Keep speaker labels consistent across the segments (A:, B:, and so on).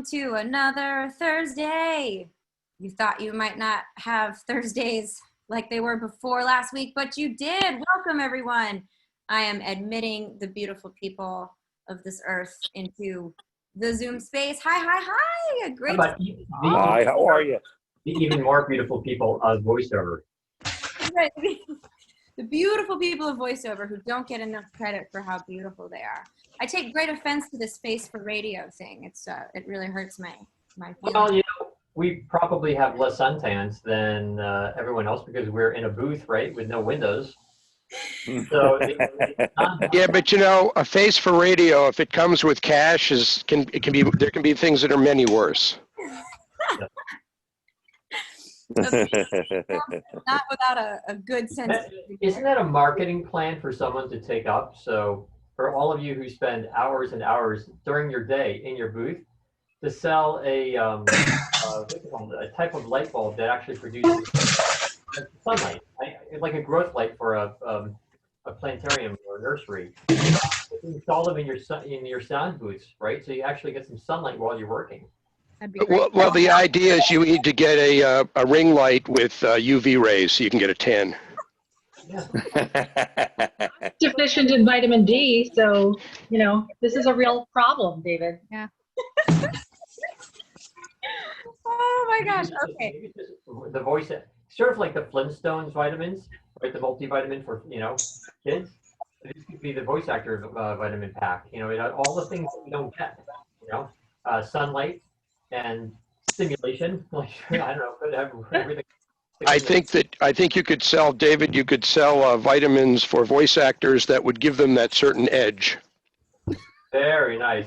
A: welcome to another Thursday. You thought you might not have Thursdays like they were before last week, but you did. Welcome, everyone. I am admitting the beautiful people of this earth into the Zoom space. Hi. Great.
B: Hi, how are you?
C: The even more beautiful people of Voiceover.
A: The beautiful people of Voiceover who don't get enough credit for how beautiful they are. I take great offense to this space for radio thing. It really hurts my feelings.
C: Well, you know, we probably have less suntans than everyone else because we're in a booth, right, with no windows. So
B: yeah, but you know, a face for radio, if it comes with cash, there can be things that are many worse.
A: Not without a good sense.
C: Isn't that a marketing plan for someone to take up? So for all of you who spend hours and hours during your day in your booth, to sell a type of light bulb that actually produces sunlight, like a growth light for a planetarium or a nursery. Install them in your sound booths, right? So you actually get some sunlight while you're working.
B: Well, the idea is you need to get a ring light with UV rays so you can get a tan.
C: Yeah.
D: Deficient in vitamin D, so you know this is a real problem, David.
A: Yeah. Oh my gosh. Okay.
C: The voice, sort of like the Flintstones vitamins, right? The multivitamin for kids. This could be the voice actor vitamin pack. You know, all the things that we don't get. You know, sunlight and stimulation. Like I don't know, could have everything.
B: I think you could sell, David. You could sell vitamins for voice actors that would give them that certain edge.
C: Very nice.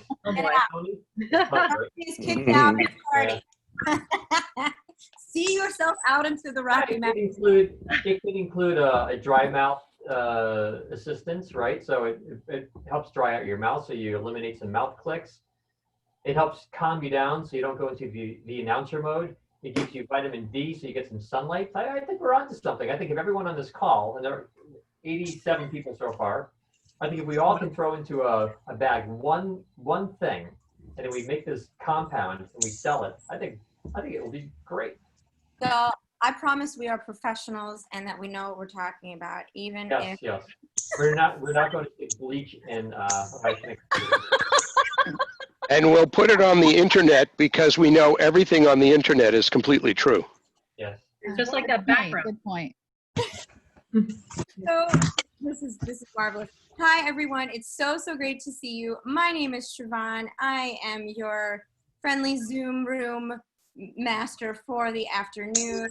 A: He's kicked out of the party. See yourself out into the Rocky Mountains.
C: It could include a dry mouth assistance, right? So it helps dry out your mouth, so you eliminate some mouth clicks. It helps calm you down, so you don't go into the announcer mode. It gives you vitamin D, so you get some sunlight. I think we're onto something. I think if everyone on this call, and there are 87 people so far, I think if we all can throw into a bag one thing, and then we make this compound and we sell it, I think it will be great.
A: So I promise we are professionals and that we know what we're talking about, even if
C: yes. We're not going to stick bleach in
B: And we'll put it on the internet because we know everything on the internet is completely true.
C: Yes.
D: Just like that background.
E: Good point.
A: So this is marvelous. Hi everyone, it's so great to see you. My name is Siobhan. I am your friendly Zoom room master for the afternoon.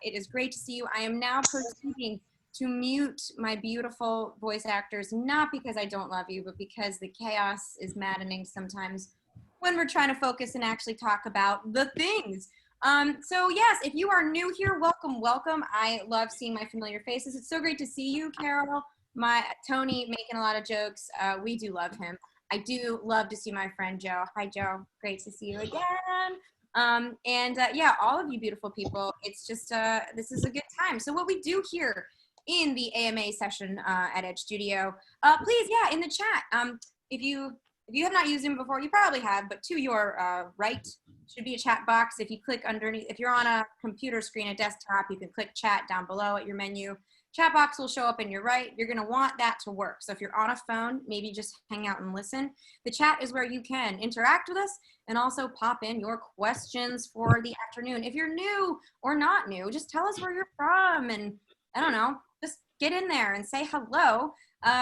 A: It is great to see you. I am now proceeding to mute my beautiful voice actors, not because I don't love you, but because the chaos is maddening sometimes when we're trying to focus and actually talk about the things. So yes, if you are new here, welcome. I love seeing my familiar faces. It's so great to see you, Carol. Tony making a lot of jokes. We do love him. I do love to see my friend Joe. Hi, Joe. Great to see you again. Yeah, all of you beautiful people. It's just, this is a good time. So what we do here in the AMA session at Edge Studio, please, yeah, in the chat, if you have not used Zoom before, you probably have, but to your right should be a chat box. If you click underneath, if you're on a computer screen, a desktop, you can click chat down below at your menu. Chat box will show up in your right. You're gonna want that to work. So if you're on a phone, maybe just hang out and listen. The chat is where you can interact with us and also pop in your questions for the afternoon. If you're new or not new, just tell us where you're from and I don't know, just get in there and say hello.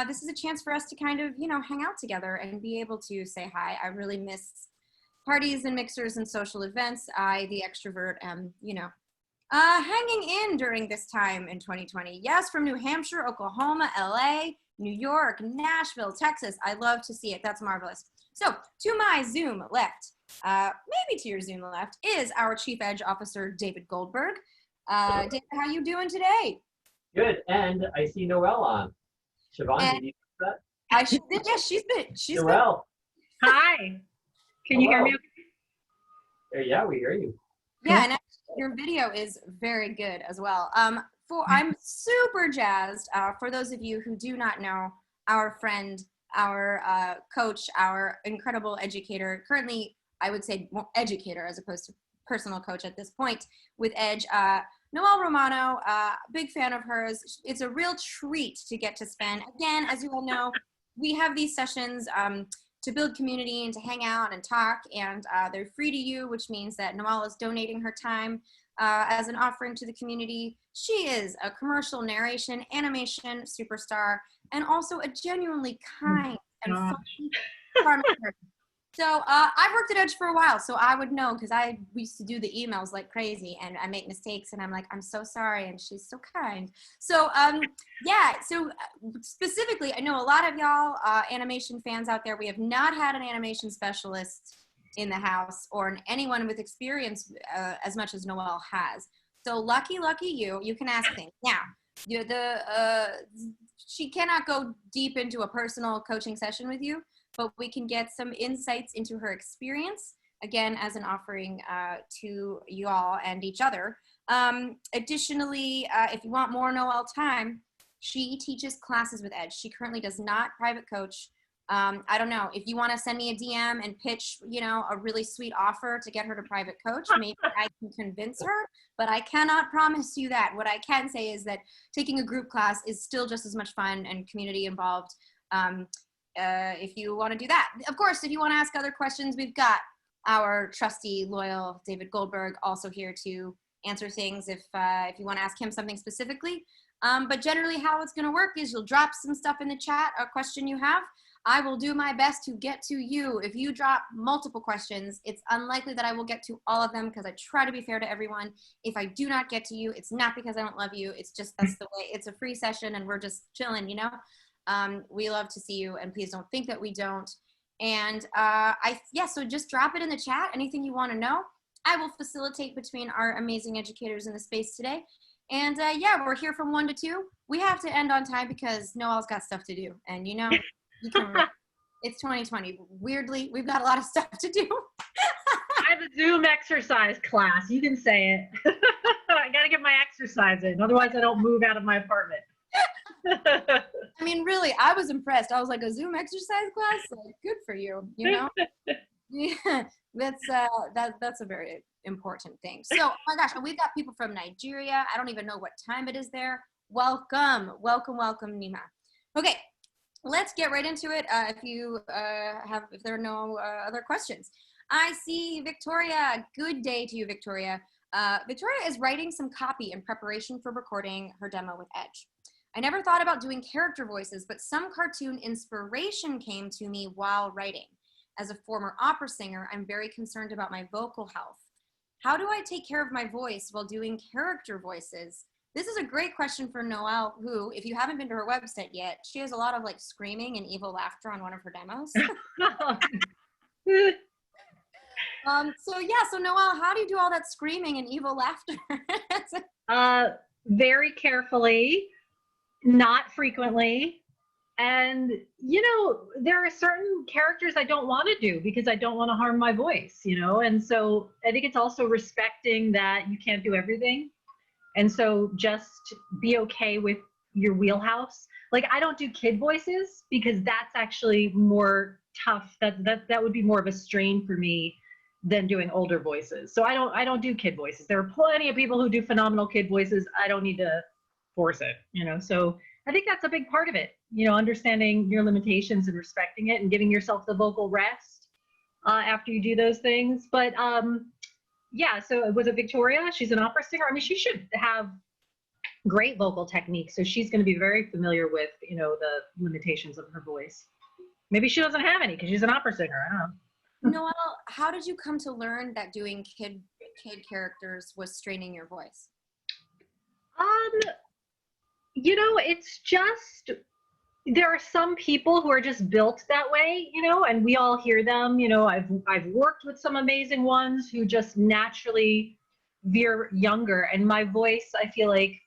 A: This is a chance for us to kind of, hang out together and be able to say hi. I really miss parties and mixers and social events. I, the extrovert, am, hanging in during this time in 2020. Yes, from New Hampshire, Oklahoma, LA, New York, Nashville, Texas. I love to see it. That's marvelous. So to my Zoom left, maybe to your Zoom left, is our Chief Edge Officer, David Goldberg. David, how you doing today?
C: Good, and I see Noelle on. Siobhan, did you see that?
A: I did, yes, she's
C: Noelle.
D: Hi. Can you hear me?
C: Yeah, we hear you.
A: Yeah, and actually, your video is very good as well. I'm super jazzed. For those of you who do not know, our friend, our coach, our incredible educator, currently I would say more educator as opposed to personal coach at this point with Edge. Noelle Romano, big fan of hers. It's a real treat to get to spend. Again, as you all know, we have these sessions to build community and to hang out and talk, and they're free to you, which means that Noelle is donating her time as an offering to the community. She is a commercial narration, animation superstar, and also a genuinely kind and fun, charming person. So I've worked at Edge for a while, so I would know, because we used to do the emails like crazy, and I make mistakes, and I'm like, I'm so sorry, and she's so kind. So yeah, so specifically, I know a lot of y'all animation fans out there, we have not had an animation specialist in the house or anyone with experience as much as Noelle has. So lucky you, you can ask things. Now, she cannot go deep into a personal coaching session with you, but we can get some insights into her experience, again, as an offering to you all and each other. Additionally, if you want more Noelle time, she teaches classes with Edge. She currently does not private coach. I don't know, if you want to send me a DM and pitch, a really sweet offer to get her to private coach, maybe I can convince her, but I cannot promise you that. What I can say is that taking a group class is still just as much fun and community involved. If you want to do that. Of course, if you want to ask other questions, we've got our trusty, loyal David Goldberg also here to answer things if you want to ask him something specifically. But generally how it's going to work is you'll drop some stuff in the chat, a question you have. I will do my best to get to you. If you drop multiple questions, it's unlikely that I will get to all of them because I try to be fair to everyone. If I do not get to you, it's not because I don't love you. It's just that's the way. It's a free session and we're just chilling, We love to see you, and please don't think that we don't. And so just drop it in the chat. Anything you want to know, I will facilitate between our amazing educators in the space today. And we're here from 1 to 2. We have to end on time because Noelle's got stuff to do, and it's 2020. Weirdly, we've got a lot of stuff to do.
D: I have a Zoom exercise class. You can say it. I got to get my exercise in. Otherwise, I don't move out of my apartment.
A: I mean, really, I was impressed. I was like, a Zoom exercise class? Like, good for you, Yeah, that's a very important thing. So, oh my gosh, we've got people from Nigeria. I don't even know what time it is there. Welcome, Nima. Okay, let's get right into it. If there are no other questions. I see Victoria. Good day to you, Victoria. Victoria is writing some copy in preparation for recording her demo with Edge. I never thought about doing character voices, but some cartoon inspiration came to me while writing. As a former opera singer, I'm very concerned about my vocal health. How do I take care of my voice while doing character voices? This is a great question for Noelle, who, if you haven't been to her website yet, she has a lot of like screaming and evil laughter on one of her demos. So Noelle, how do you do all that screaming and evil laughter?
D: Very carefully. Not frequently. And, there are certain characters I don't want to do because I don't want to harm my voice, and so I think it's also respecting that you can't do everything. And so just be okay with your wheelhouse. Like, I don't do kid voices because that's actually more tough. That would be more of a strain for me than doing older voices. So I don't do kid voices. There are plenty of people who do phenomenal kid voices. I don't need to force it, so I think that's a big part of it, understanding your limitations and respecting it and giving yourself the vocal rest after you do those things. But so was it Victoria? She's an opera singer. I mean, she should have great vocal technique, so she's going to be very familiar with the limitations of her voice. Maybe she doesn't have any because she's an opera singer. I don't know.
A: Noelle, how did you come to learn that doing kid characters was straining your voice?
D: It's just, there are some people who are just built that way, and we all hear them. I've worked with some amazing ones who just naturally veer younger, and my voice, I feel like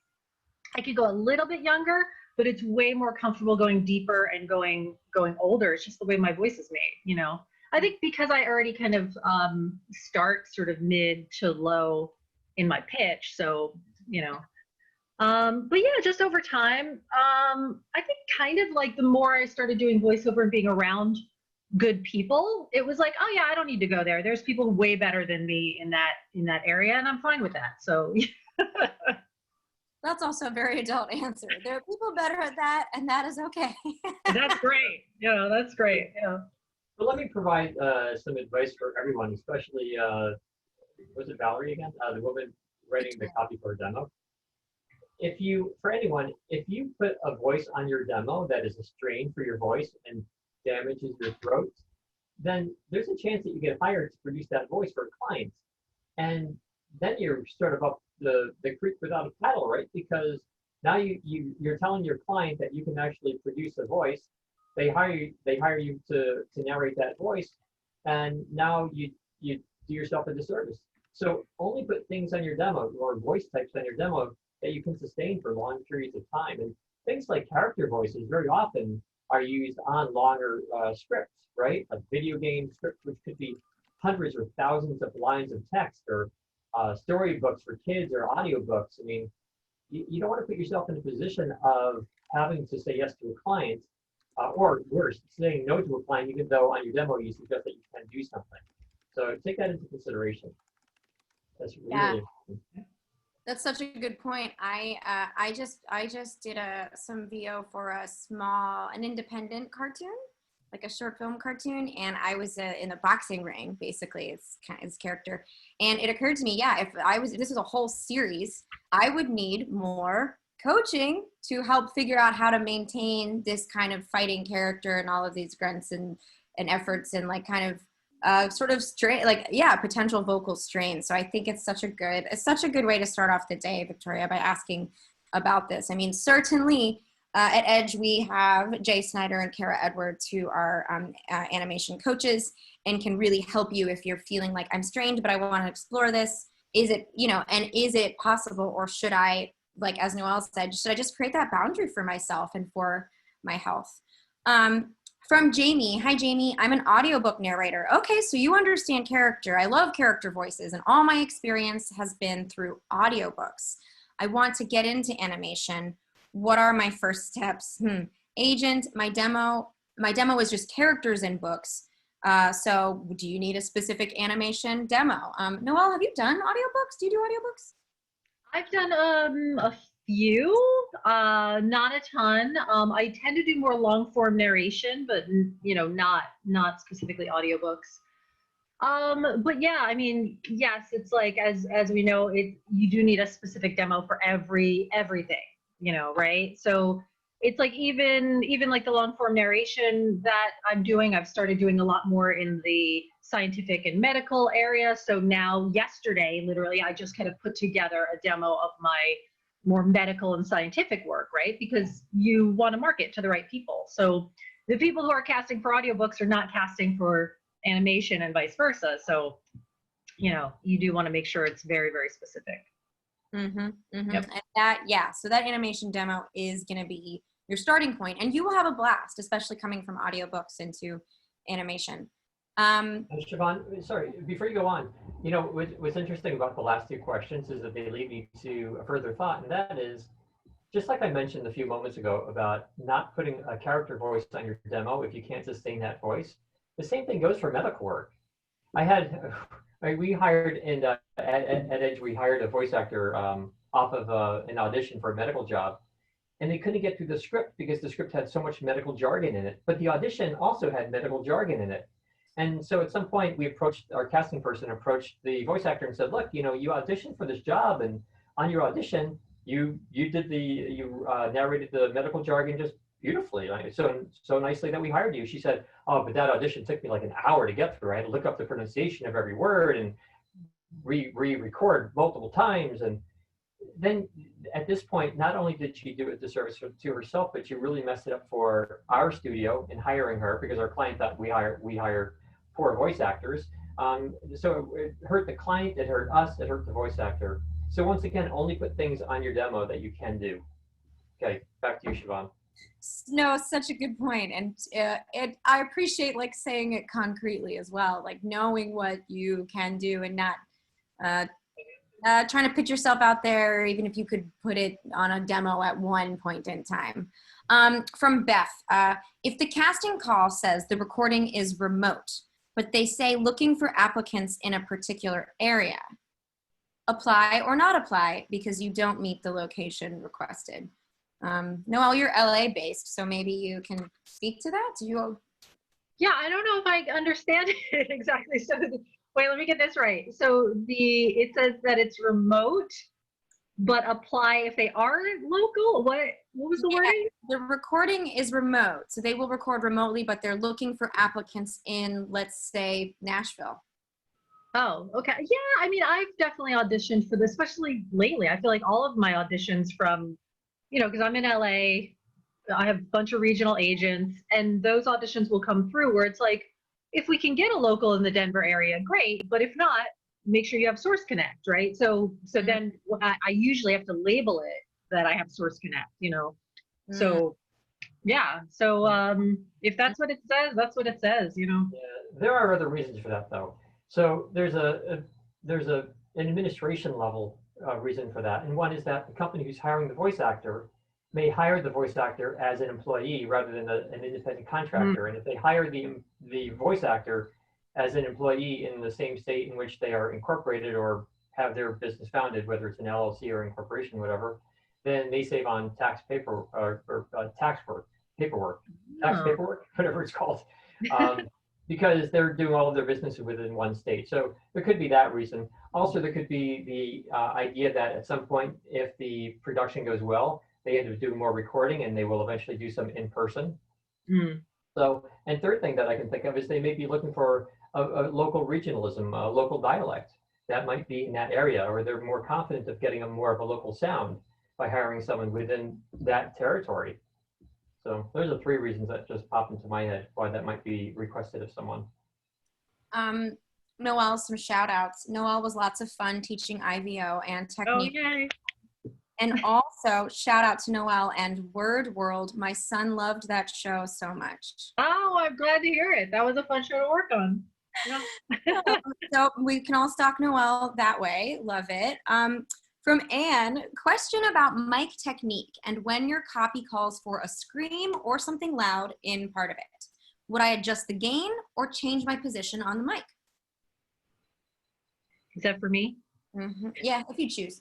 D: I could go a little bit younger, but it's way more comfortable going deeper and going older. It's just the way my voice is made, I think because I already kind of start sort of mid to low in my pitch, so but yeah, just over time, I think kind of like the more I started doing voiceover and being around good people, it was like, oh yeah, I don't need to go there. There's people way better than me in that area, and I'm fine with that. So
A: That's also a very adult answer. There are people better at that, and that is okay.
D: that's great. Yeah, that's great. Yeah.
C: But let me provide some advice for everyone, especially, was it Valerie again? The woman writing the copy for a demo. For anyone, if you put a voice on your demo that is a strain for your voice and damages your throat, then there's a chance that you get hired to produce that voice for a client. And then you're sort of up the creek without a paddle, right? Because now you're telling your client that you can actually produce a voice. They hire you to narrate that voice, and now you do yourself a disservice. So only put things on your demo or voice types on your demo that you can sustain for long periods of time. And things like character voices very often are used on longer scripts, right? A video game script, which could be hundreds or thousands of lines of text, or storybooks for kids, or audiobooks. I mean, you don't want to put yourself in a position of having to say yes to a client, or worse, saying no to a client, even though on your demo you suggest that you can do something. So take that into consideration. That's really important.
A: That's such a good point. I just did some VO for an independent cartoon, like a short film cartoon, and I was in the boxing ring, basically. It's kind of his character, and it occurred to me, yeah, if this was a whole series, I would need more coaching to help figure out how to maintain this kind of fighting character and all of these grunts and efforts and like kind of sort of strain, like, yeah, potential vocal strain. So I think it's such a good way to start off the day, Victoria, by asking about this. I mean, certainly at Edge, we have Jay Snyder and Kara Edwards, who are animation coaches and can really help you if you're feeling like, I'm strained, but I want to explore this. Is it, and is it possible, or should I, like as Noelle said, should I just create that boundary for myself and for my health? From Jamie. Hi, Jamie. I'm an audiobook narrator. Okay, so you understand character. I love character voices, and all my experience has been through audiobooks. I want to get into animation. What are my first steps? Agent, my demo is just characters in books. So do you need a specific animation demo? Noelle, have you done audiobooks? Do you do audiobooks?
D: I've done a few, not a ton. I tend to do more long form narration, but not specifically audiobooks. But yeah, I mean, yes, it's like as we know, you do need a specific demo for everything, right? So it's like even like the long form narration that I'm doing, I've started doing a lot more in the scientific and medical area. So now yesterday, literally, I just kind of put together a demo of my more medical and scientific work, right? Because you want to market to the right people. So the people who are casting for audiobooks are not casting for animation and vice versa. So, you do want to make sure it's very, very specific.
A: Yep. And so that animation demo is going to be your starting point, and you will have a blast, especially coming from audiobooks into animation.
C: Siobhan, sorry, before you go on, what's interesting about the last two questions is that they lead me to a further thought, and that is, just like I mentioned a few moments ago about not putting a character voice on your demo if you can't sustain that voice, the same thing goes for medical work. We hired at Edge, we hired a voice actor off of an audition for a medical job, and they couldn't get through the script because the script had so much medical jargon in it, but the audition also had medical jargon in it. And so at some point our casting person approached the voice actor and said, look, you auditioned for this job, and on your audition, you narrated the medical jargon just beautifully, so nicely that we hired you. She said, oh, but that audition took me like an hour to get through. I had to look up the pronunciation of every word and re-record multiple times. And then at this point, not only did she do a disservice to herself, but she really messed it up for our studio in hiring her, because our client thought we hire poor voice actors. So it hurt the client, it hurt us, it hurt the voice actor. So once again, only put things on your demo that you can do. Okay, back to you, Siobhan.
A: No, such a good point. And I appreciate like saying it concretely as well, like knowing what you can do and not trying to put yourself out there, even if you could put it on a demo at one point in time. From Beth, if the casting call says the recording is remote, but they say looking for applicants in a particular area, apply or not apply because you don't meet the location requested. Noelle, you're LA based, so maybe you can speak to that.
D: Yeah, I don't know if I understand it exactly. So wait, let me get this right. So it says that it's remote, but apply if they are local. What was the wording?
A: The recording is remote, so they will record remotely, but they're looking for applicants in, let's say, Nashville.
D: Oh, okay. Yeah, I mean, I've definitely auditioned for this, especially lately. I feel like all of my auditions from, because I'm in LA, I have a bunch of regional agents, and those auditions will come through where it's like, if we can get a local in the Denver area, great. But if not, make sure you have Source Connect, right? So then I usually have to label it that I have Source Connect, So yeah. So if that's what it says, that's what it says,
C: Yeah, there are other reasons for that though. So there's an administration level reason for that, and one is that the company who's hiring the voice actor may hire the voice actor as an employee rather than an independent contractor. And if they hire the voice actor as an employee in the same state in which they are incorporated or have their business founded, whether it's an LLC or incorporation, whatever, then they save on tax paperwork, whatever it's called, because they're doing all of their business within one state. So there could be that reason. Also, there could be the idea that at some point, if the production goes well, they end up doing more recording and they will eventually do some in person. So, and third thing that I can think of is they may be looking for a local regionalism, a local dialect that might be in that area, or they're more confident of getting a more of a local sound by hiring someone within that territory. So those are three reasons that just popped into my head why that might be requested of someone.
A: Noelle, some shout outs. Noelle was lots of fun teaching IVO and technique.
D: Oh, yay.
A: And also shout out to Noelle and Word World. My son loved that show so much.
D: Oh, I'm glad to hear it. That was a fun show to work on. Yeah.
A: So we can all stalk Noelle that way. Love it. From Anne, question about mic technique and when your copy calls for a scream or something loud in part of it. Would I adjust the gain or change my position on the mic?
D: Is that for me?
A: Mm-hmm. Yeah, if you choose.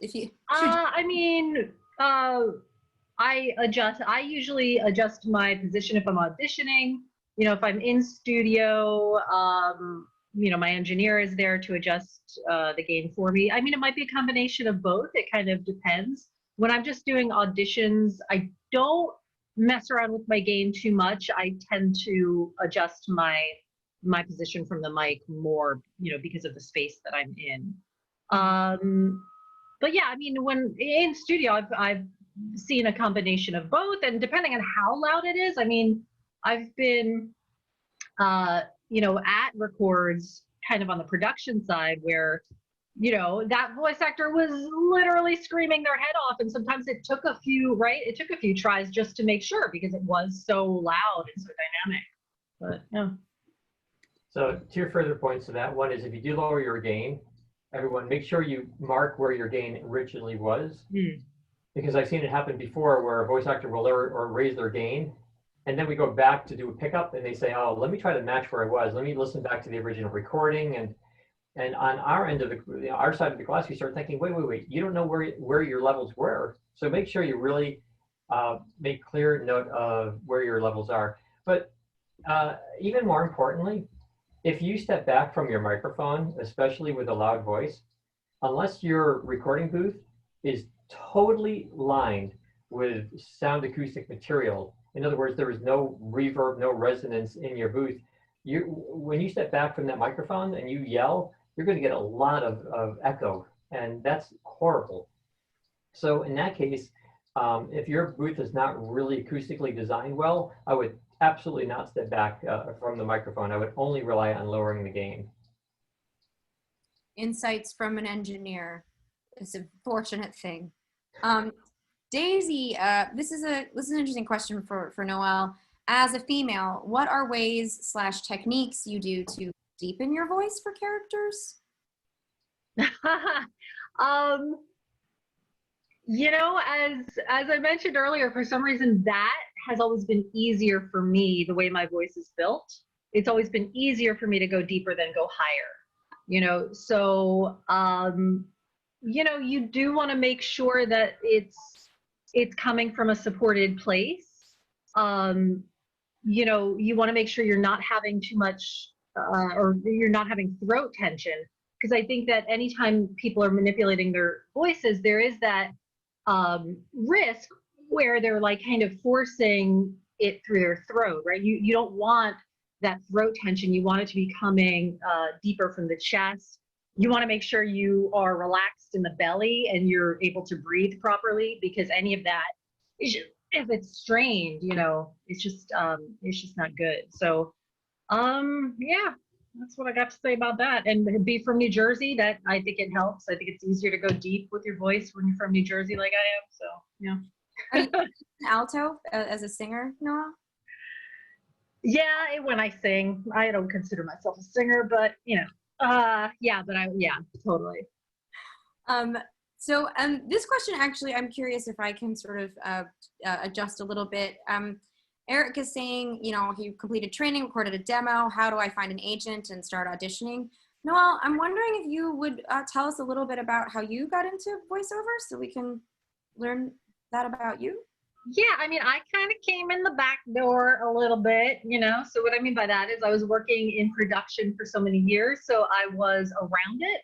D: I mean, I usually adjust my position if I'm auditioning. If I'm in studio, my engineer is there to adjust the gain for me. I mean, it might be a combination of both. It kind of depends. When I'm just doing auditions, I don't mess around with my gain too much. I tend to adjust my position from the mic more, because of the space that I'm in. But yeah, I mean, when in studio, I've seen a combination of both, and depending on how loud it is, I mean, I've been, at records kind of on the production side where, that voice actor was literally screaming their head off. And sometimes it took a few tries just to make sure because it was so loud and so dynamic. But yeah.
C: So two further points to that. One is if you do lower your gain, everyone make sure you mark where your gain originally was. Because I've seen it happen before where a voice actor will lower or raise their gain. And then we go back to do a pickup and they say, oh, let me try to match where I was. Let me listen back to the original recording. And on our end of our side of the glass, you start thinking, wait, you don't know where your levels were. So make sure you really make clear note of where your levels are. But even more importantly, if you step back from your microphone, especially with a loud voice, unless your recording booth is totally lined with sound acoustic material, in other words, there is no reverb, no resonance in your booth, when you step back from that microphone and you yell, you're going to get a lot of echo, and that's horrible. So in that case, if your booth is not really acoustically designed well, I would absolutely not step back from the microphone. I would only rely on lowering the gain.
A: Insights from an engineer. It's a fortunate thing. Daisy, this is an interesting question for Noelle. As a female, what are ways / techniques you do to deepen your voice for characters?
D: You know, as I mentioned earlier, for some reason that has always been easier for me, the way my voice is built. It's always been easier for me to go deeper than go higher. You know, so you know, you do want to make sure that it's coming from a supported place. You know, you want to make sure you're not having too much or you're not having throat tension, because I think that anytime people are manipulating their voices, there is that risk where they're like kind of forcing it through their throat, right? You don't want that throat tension. You want it to be coming deeper from the chest. You want to make sure you are relaxed in the belly and you're able to breathe properly, because any of that is just, if it's strained, you know, it's just not good. So yeah, that's what I got to say about that. And be from New Jersey, that I think it helps. I think it's easier to go deep with your voice when you're from New Jersey like I am. So yeah.
A: Are you an alto as a singer, Noelle?
D: Yeah, when I sing, I don't consider myself a singer, but you know, yeah, totally.
A: So this question, actually, I'm curious if I can sort of adjust a little bit. Eric is saying, you know, he completed training, recorded a demo. How do I find an agent and start auditioning? Noelle, I'm wondering if you would tell us a little bit about how you got into voiceover so we can learn that about you.
D: Yeah, I mean, I kind of came in the back door a little bit, you know. So what I mean by that is I was working in production for so many years, so I was around it.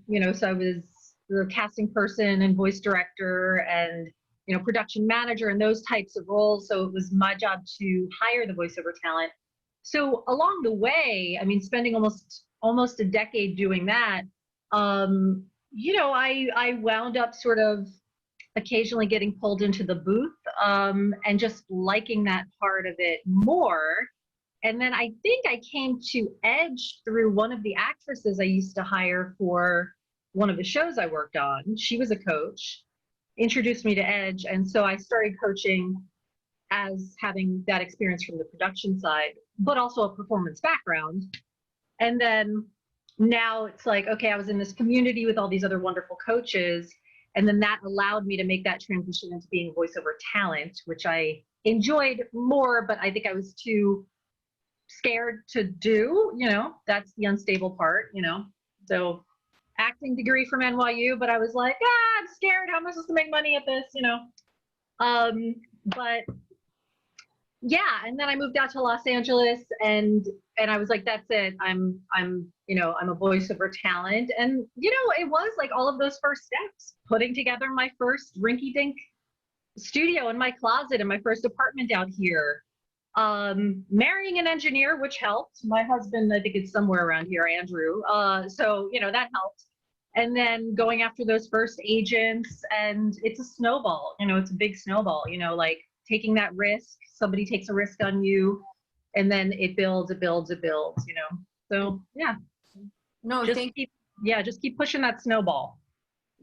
D: You know, so I was the casting person and voice director and, you know, production manager and those types of roles. So it was my job to hire the voiceover talent. So along the way, I mean, spending almost a decade doing that, you know, I wound up sort of occasionally getting pulled into the booth and just liking that part of it more. And then I think I came to Edge through one of the actresses I used to hire for one of the shows I worked on. She was a coach, introduced me to Edge. And so I started coaching as having that experience from the production side, but also a performance background. And then now it's like, okay, I was in this community with all these other wonderful coaches. And then that allowed me to make that transition into being voiceover talent, which I enjoyed more, but I think I was too scared to do, you know, that's the unstable part, you know. So acting degree from NYU, but I was like, I'm scared. How am I supposed to make money at this, you know? But yeah, and then I moved out to Los Angeles and I was like, that's it. I'm you know, I'm a voiceover talent. And you know, it was like all of those first steps, putting together my first rinky-dink studio in my closet in my first apartment out here. Marrying an engineer, which helped. My husband, I think it's somewhere around here, Andrew. So, you know, that helped. And then going after those first agents, and it's a snowball, you know, it's a big snowball, you know, like taking that risk, somebody takes a risk on you, and then it builds, you know. So yeah.
A: No,
D: just keep pushing that snowball.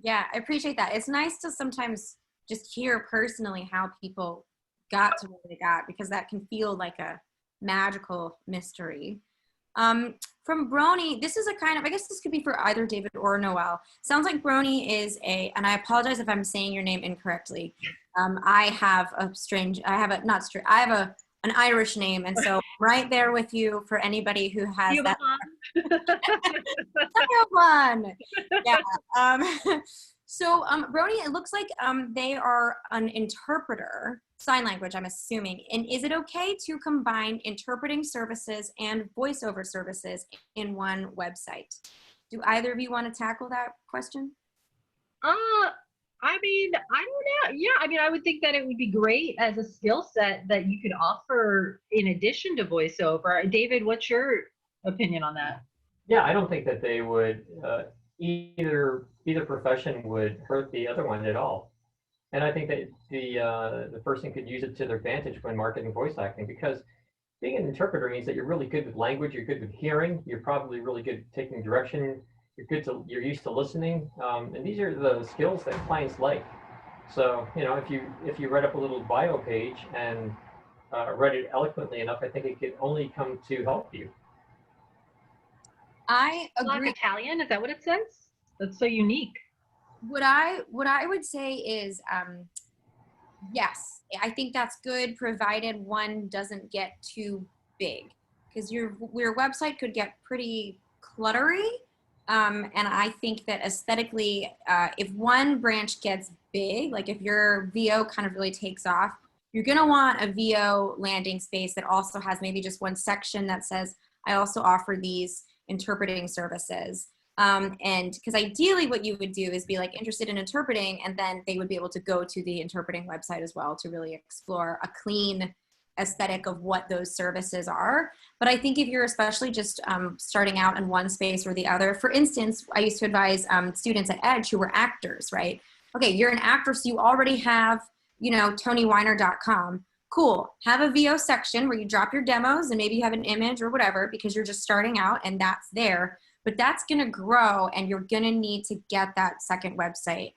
A: Yeah, I appreciate that. It's nice to sometimes just hear personally how people got to where they got, because that can feel like a magical mystery. From Brony, this is a kind of, I guess this could be for either David or Noelle. Sounds like Brony is and I apologize if I'm saying your name incorrectly. I have an Irish name, and so I'm right there with you for anybody who has that. One. Yeah. So Brony, it looks like they are an interpreter, sign language, I'm assuming. And is it okay to combine interpreting services and voiceover services in one website? Do either of you want to tackle that question?
D: I mean, I don't know. Yeah, I mean, I would think that it would be great as a skill set that you could offer in addition to voiceover. David, what's your opinion on that?
C: Yeah, I don't think that they would either profession would hurt the other one at all. And I think that the person could use it to their advantage when marketing voice acting, because being an interpreter means that you're really good with language, you're good with hearing, you're probably really good at taking direction, you're used to listening, and these are the skills that clients like. So, you know, if you read up a little bio page and read it eloquently enough, I think it could only come to help you.
A: I agree.
D: Like Italian, is that what it says? That's so unique.
A: What I would say is, yes, I think that's good, provided one doesn't get too big, because your website could get pretty cluttery. And I think that aesthetically, if one branch gets big, like if your VO kind of really takes off, you're going to want a VO landing space that also has maybe just one section that says, I also offer these interpreting services. And because ideally what you would do is be like interested in interpreting, and then they would be able to go to the interpreting website as well to really explore a clean aesthetic of what those services are. But I think if you're especially just starting out in one space or the other, for instance, I used to advise students at Edge who were actors, right? Okay, you're an actor, so you already have, you know, TonyWeiner.com. Cool. Have a VO section where you drop your demos and maybe you have an image or whatever, because you're just starting out and that's there. But that's going to grow, and you're going to need to get that second website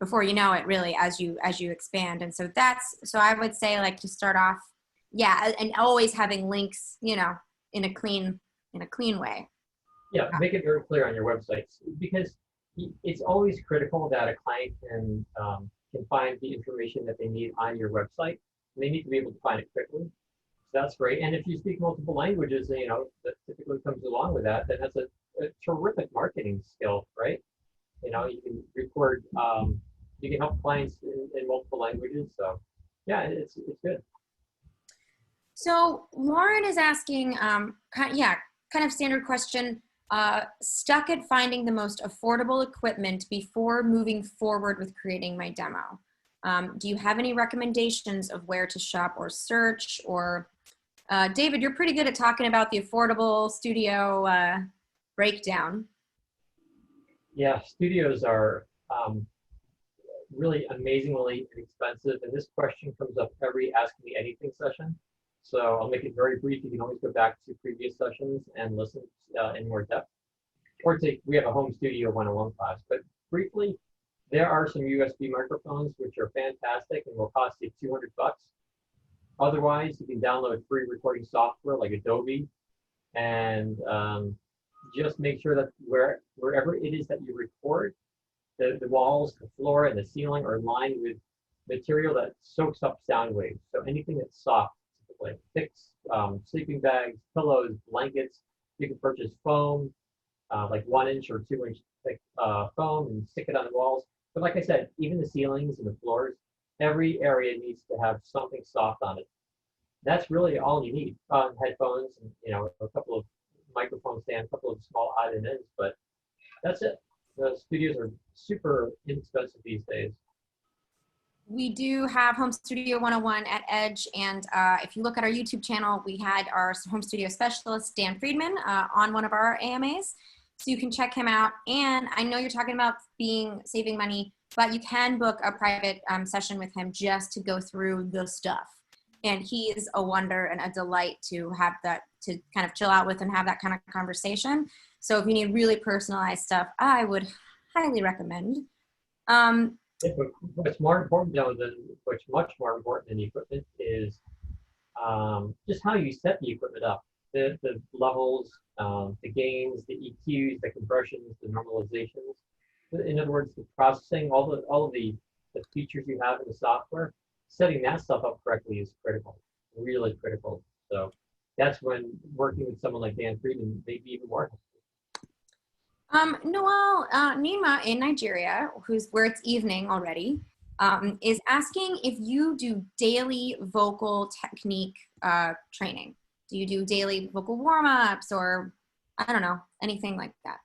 A: before you know it, really, as you expand. And so so I would say, like, to start off, yeah, and always having links, you know, in a clean way.
C: Yeah, make it very clear on your websites, because it's always critical that a client can find the information that they need on your website. And they need to be able to find it quickly. So that's great. And if you speak multiple languages, you know, that typically comes along with that, then that's a terrific marketing skill, right? You know, you can record, you can help clients in multiple languages. So yeah, it's good.
A: So Lauren is asking, kind of standard question, stuck at finding the most affordable equipment before moving forward with creating my demo. Do you have any recommendations of where to shop or search? Or David, you're pretty good at talking about the affordable studio breakdown.
C: Yeah, studios are really amazingly inexpensive, and this question comes up every Ask Me Anything session. So I'll make it very brief. You can always go back to previous sessions and listen in more depth. Or we have a home studio 101 class, but briefly, there are some USB microphones which are fantastic and will cost you $200. Otherwise, you can download free recording software like Adobe, and just make sure that wherever it is that you record, the walls, the floor, and the ceiling are lined with material that soaks up sound waves. So anything that's soft, like thick sleeping bags, pillows, blankets. You can purchase foam, like 1-inch or 2-inch thick foam, and stick it on the walls. But like I said, even the ceilings and the floors, every area needs to have something soft on it. That's really all you need. Headphones, and, you know, a couple of microphone stands, a couple of small odd and ends, but that's it. The studios are super inexpensive these days.
A: We do have Home Studio 101 at Edge, and if you look at our YouTube channel, we had our home studio specialist, Dan Friedman, on one of our AMAs. So you can check him out. And I know you're talking about saving money, but you can book a private session with him just to go through the stuff. And he is a wonder and a delight to have that, to kind of chill out with and have that kind of conversation. So if you need really personalized stuff, I would highly recommend.
C: Yeah, but what's more important, though, what's much more important than the equipment is just how you set the equipment up. The levels, the gains, the EQs, the compressions, the normalizations. In other words, the processing, all of the features you have in the software, setting that stuff up correctly is critical, really critical. So that's when working with someone like Dan Friedman may be even more helpful.
A: Noelle Nima in Nigeria, where it's evening already, is asking if you do daily vocal technique training. Do you do daily vocal warm-ups, or I don't know, anything like that?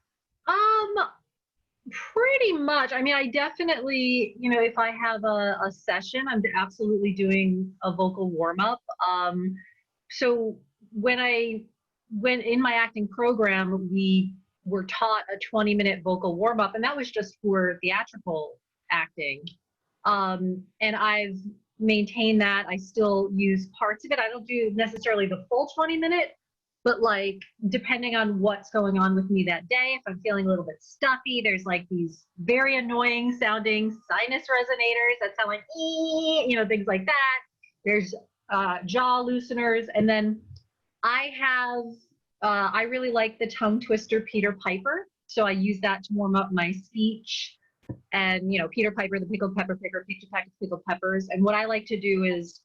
D: Pretty much. I mean, I definitely, you know, if I have a session, I'm absolutely doing a vocal warm-up. So when in my acting program, we were taught a 20-minute vocal warm-up, and that was just for theatrical acting. And I've maintained that. I still use parts of it. I don't do necessarily the full 20-minute, but like depending on what's going on with me that day, if I'm feeling a little bit stuffy, there's like these very annoying sounding sinus resonators that sound like, you know, things like that. There's jaw looseners, and then I have I really like the tongue twister Peter Piper So I use that to warm up my speech. And, you know, Peter Piper, the pickled pepper picker, picture packets pickled peppers. And what I like to do is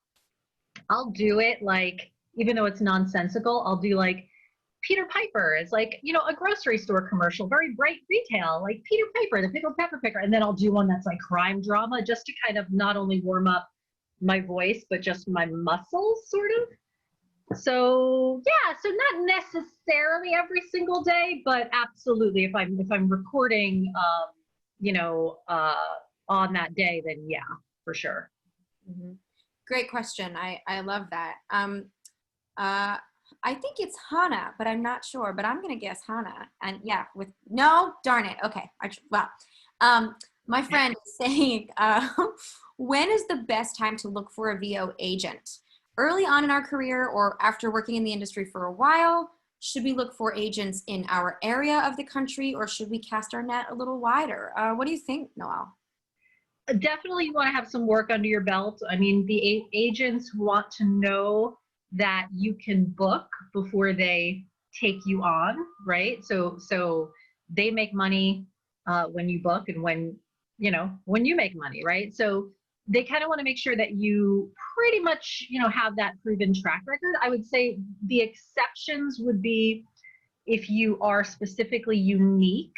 D: I'll do it like, even though it's nonsensical, I'll do like Peter Piper is like, you know, a grocery store commercial, very bright retail, like Peter Piper, the pickled pepper picker. And then I'll do one that's like crime drama, just to kind of not only warm up my voice, but just my muscles, sort of. So yeah, so not necessarily every single day, but absolutely if I'm recording, you know, on that day, then yeah, for sure.
A: Mm-hmm. Great question. I love that. I think it's Hannah, but I'm not sure. But I'm gonna guess Hannah. And yeah, no, darn it. Okay. My friend is saying, when is the best time to look for a VO agent? Early on in our career or after working in the industry for a while? Should we look for agents in our area of the country, or should we cast our net a little wider? What do you think, Noelle?
D: Definitely you want to have some work under your belt. I mean, the agents want to know that you can book before they take you on, right? So they make money when you book and when you make money, right? So they kind of want to make sure that you pretty much, you know, have that proven track record. I would say the exceptions would be if you are specifically unique,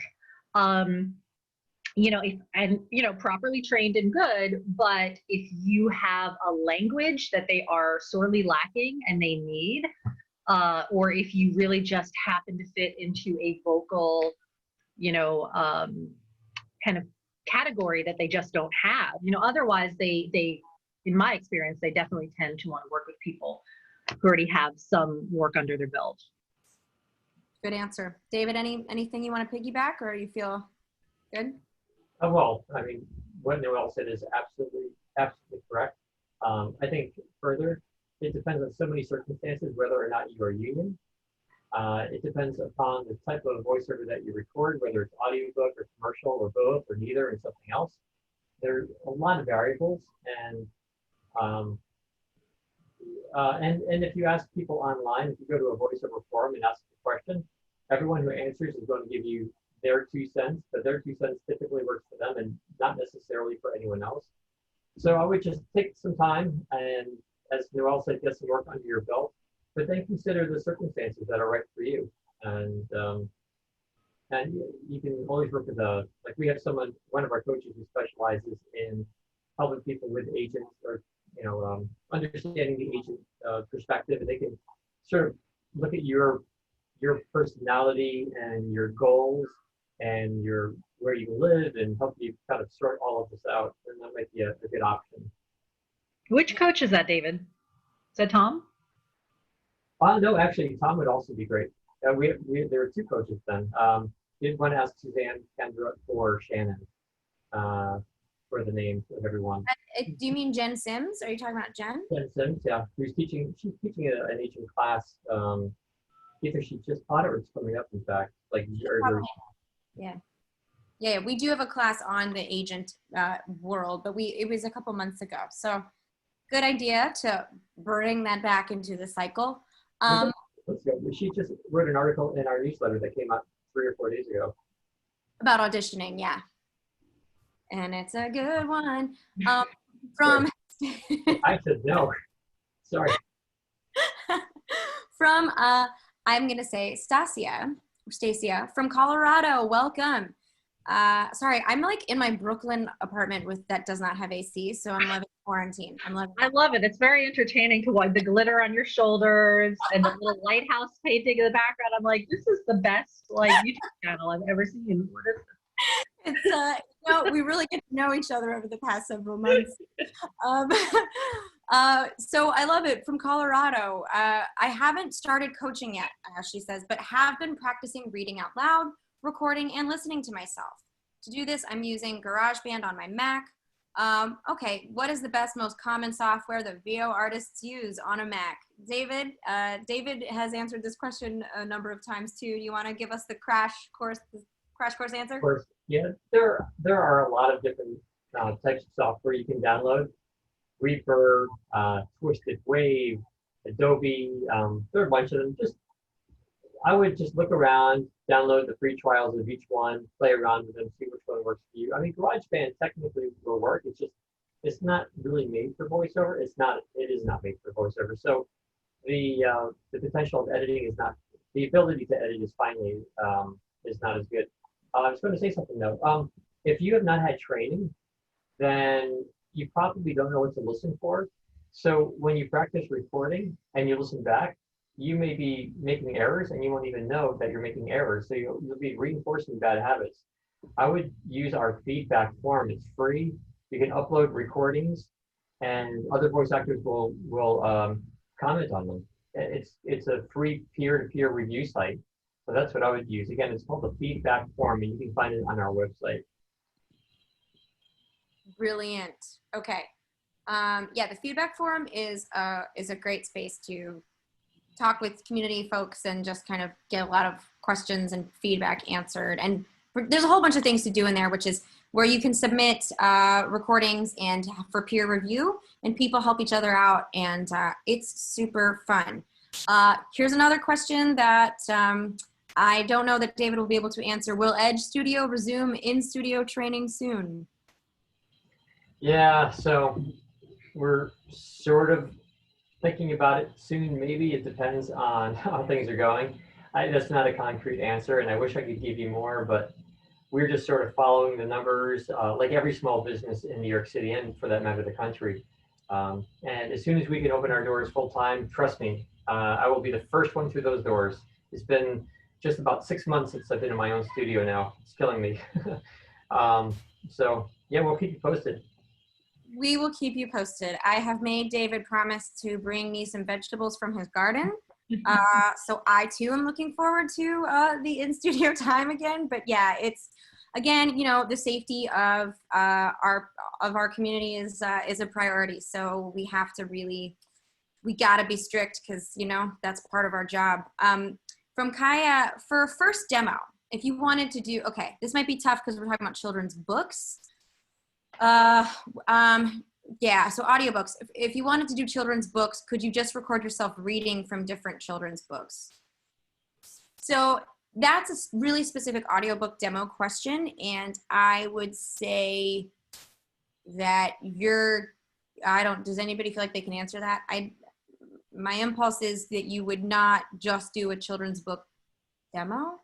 D: you know, properly trained and good, but if you have a language that they are sorely lacking and they need, or if you really just happen to fit into a vocal, you know, kind of category that they just don't have, you know, otherwise they, in my experience, they definitely tend to want to work with people who already have some work under their belt.
A: Good answer. David, anything you want to piggyback, or you feel good?
C: Well, I mean, what Noelle said is absolutely correct. I think further, it depends on so many circumstances whether or not you are union. It depends upon the type of voiceover that you record, whether it's audiobook or commercial or both or neither and something else. There's a lot of variables, and if you ask people online, if you go to a voiceover forum and ask a question, everyone who answers is going to give you their 2 cents, but their 2 cents typically works for them and not necessarily for anyone else. So I would just take some time and, as Noelle said, get some work under your belt, but then consider the circumstances that are right for you. And you can always work with like we have one of our coaches who specializes in helping people with agents, or, you know, understanding the agent perspective, and they can sort of look at your personality and your goals and where you live and help you kind of sort all of this out. And that might be a good option.
D: Which coach is that, David? Is that Tom?
C: No, actually, Tom would also be great. There were 2 coaches then. Did want to ask Suzanne Kendra or Shannon for the names of everyone.
A: Do you mean Jen Sims? Are you talking about Jen?
C: Jen Sims, yeah. She's teaching an agent class. Either she just taught it or it's coming up, in fact.
A: Yeah, we do have a class on the agent world, but it was a couple months ago. So good idea to bring that back into the cycle.
C: Let's go. She just wrote an article in our newsletter that came out 3 or 4 days ago.
A: About auditioning, yeah. And it's a good one. From
C: I said no. Sorry.
A: From I'm gonna say Stacia from Colorado. Welcome. Sorry, I'm like in my Brooklyn apartment that does not have AC, so I'm loving quarantine.
D: I love it. It's very entertaining to watch the glitter on your shoulders and the little lighthouse painting in the background. I'm like, this is the best YouTube channel I've ever seen. What is this?
A: It's we really get to know each other over the past several months. So I love it. From Colorado. I haven't started coaching yet, she says, but have been practicing reading out loud, recording, and listening to myself. To do this, I'm using GarageBand on my Mac. Okay, what is the best, most common software that VO artists use on a Mac? David has answered this question a number of times too. Do you want to give us the crash course answer?
C: Of course, yeah. There are a lot of different types of software you can download. Reaper, Twisted Wave, Adobe. There are a bunch of them. Just I would just look around, download the free trials of each one, play around with them, see which one works for you. I mean, GarageBand technically will work. It's just, it's not really made for voiceover. It is not made for voiceover. So the potential of editing is not, the ability to edit is not as good. I was going to say something though. If you have not had training, then you probably don't know what to listen for. So when you practice recording and you listen back, you may be making errors and you won't even know that you're making errors. So you'll be reinforcing bad habits. I would use our feedback form. It's free. You can upload recordings and other voice actors will comment on them. It's a free peer-to-peer review site. So that's what I would use. Again, it's called the feedback form and you can find it on our website.
A: Brilliant. Okay. Yeah, the feedback forum is a great space to talk with community folks and just kind of get a lot of questions and feedback answered. And there's a whole bunch of things to do in there, which is where you can submit recordings and for peer review, and people help each other out, and it's super fun. Here's another question that I don't know that David will be able to answer. Will Edge Studio resume in-studio training soon?
C: Yeah, so we're sort of thinking about it soon, maybe. It depends on how things are going. That's not a concrete answer, and I wish I could give you more, but we're just sort of following the numbers, like every small business in New York City and for that matter, the country. And as soon as we can open our doors full time, trust me, I will be the first one through those doors. It's been just about 6 months since I've been in my own studio now. It's killing me. So yeah, we'll keep you posted.
A: We will keep you posted. I have made David promise to bring me some vegetables from his garden. So I too am looking forward to the in-studio time again. But yeah, it's, again, you know, the safety of our community is a priority. So we have to really, we gotta be strict because, you know, that's part of our job. From Kaya, for first demo, if you wanted to do, okay, this might be tough because we're talking about children's books. Yeah, so audiobooks. If you wanted to do children's books, could you just record yourself reading from different children's books? So that's a really specific audiobook demo question, and I would say that does anybody feel like they can answer that? My impulse is that you would not just do a children's book demo.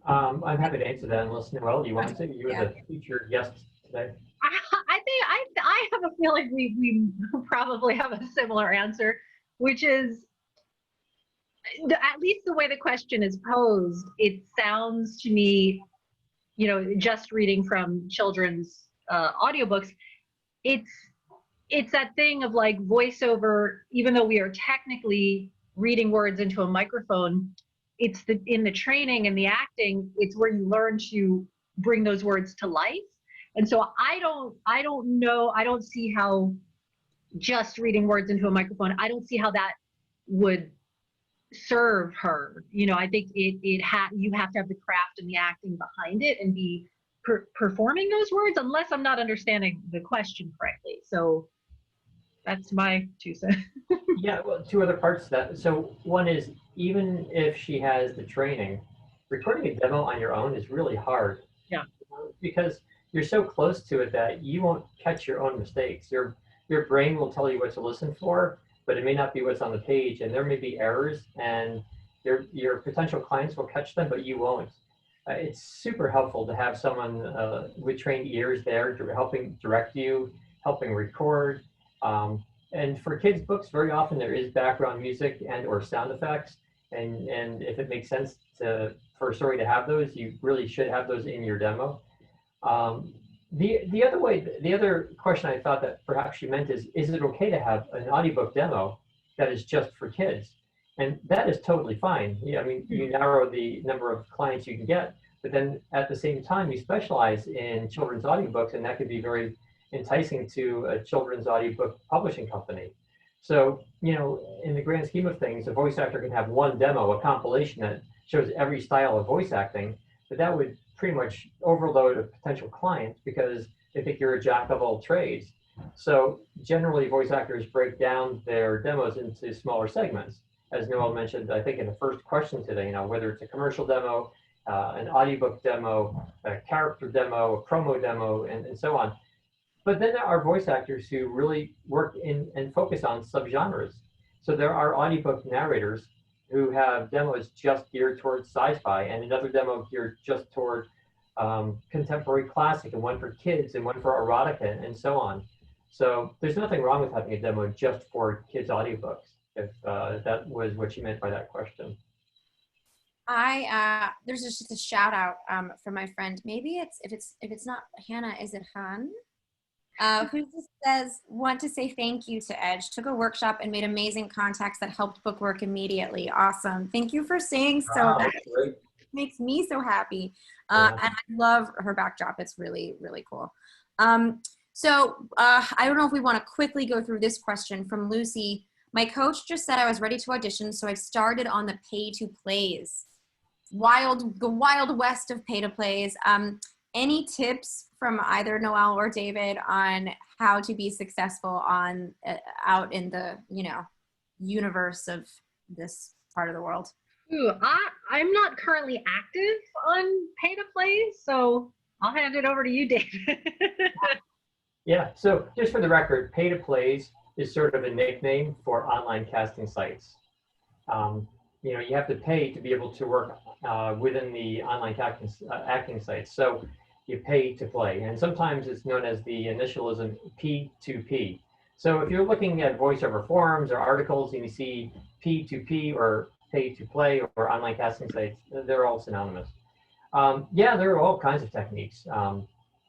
C: I'm happy to answer that unless Noelle, you want to? You were the featured guest today.
D: I have a feeling we probably have a similar answer, which is, at least the way the question is posed, it sounds to me, you know, just reading from children's audiobooks, it's that thing of like voiceover, even though we are technically reading words into a microphone, it's in the training and the acting, it's where you learn to bring those words to life. And so I don't know, I don't see how just reading words into a microphone, I don't see how that would serve her. You know, I think you have to have the craft and the acting behind it and be performing those words, unless I'm not understanding the question correctly. So that's my 2 cents.
C: Yeah, well, 2 other parts to that. So one is, even if she has the training, recording a demo on your own is really hard.
D: Yeah.
C: Because you're so close to it that you won't catch your own mistakes. Your brain will tell you what to listen for, but it may not be what's on the page, and there may be errors, and your potential clients will catch them, but you won't. It's super helpful to have someone with trained ears there helping direct you, helping record. And for kids' books, very often there is background music and or sound effects, and if it makes sense for a story to have those, you really should have those in your demo. The other question I thought that perhaps she meant is it okay to have an audiobook demo that is just for kids? And that is totally fine. Yeah, I mean, you narrow the number of clients you can get, but then at the same time, you specialize in children's audiobooks, and that could be very enticing to a children's audiobook publishing company. So, you know, in the grand scheme of things, a voice actor can have one demo, a compilation that shows every style of voice acting, but that would pretty much overload a potential client because they think you're a jack of all trades. So generally, voice actors break down their demos into smaller segments. as Noelle mentioned, I think in the first question today, whether it's a commercial demo, an audiobook demo, a character demo, a promo demo, and so on. But then there are voice actors who really work in and focus on subgenres. So there are audiobook narrators who have demos just geared towards sci-fi, and another demo geared just toward contemporary classic, and one for kids, and one for erotica, and so on. So there's nothing wrong with having a demo just for kids' audiobooks, if that was what you meant by that question.
A: There's just a shout out from my friend. Maybe if it's not Hannah, is it Han? Who just says, want to say thank you to Edge. Took a workshop and made amazing contacts that helped book work immediately. Awesome. Thank you for saying so.
C: Wow,
A: That
C: great.
A: makes me so happy.
C: Yeah.
A: And I love her backdrop. It's really, really cool. So I don't know if we want to quickly go through this question from Lucy. My coach just said I was ready to audition, so I've started on the pay-to-plays. The wild west of pay-to-plays. Any tips from either Noelle or David on how to be successful on out in the universe of this part of the world?
D: Ooh, I'm not currently active on pay-to-play, so I'll hand it over to you, David.
C: Yeah, so just for the record, pay-to-plays is sort of a nickname for online casting sites. You have to pay to be able to work within the online acting sites. So you pay to play, and sometimes it's known as the initialism P2P. So if you're looking at voiceover forums or articles and you see P2P or pay to play or online casting sites, they're all synonymous. Yeah, there are all kinds of techniques.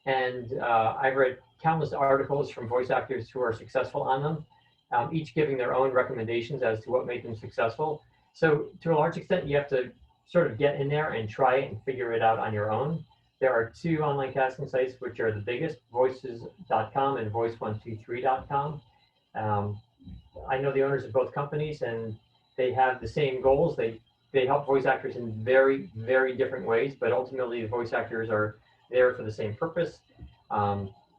C: I've read countless articles from voice actors who are successful on them, each giving their own recommendations as to what made them successful. So to a large extent, you have to sort of get in there and try it and figure it out on your own. There are two online casting sites, which are the biggest, voices.com and voice123.com. I know the owners of both companies, and they have the same goals. They help voice actors in very, very different ways, but ultimately the voice actors are there for the same purpose.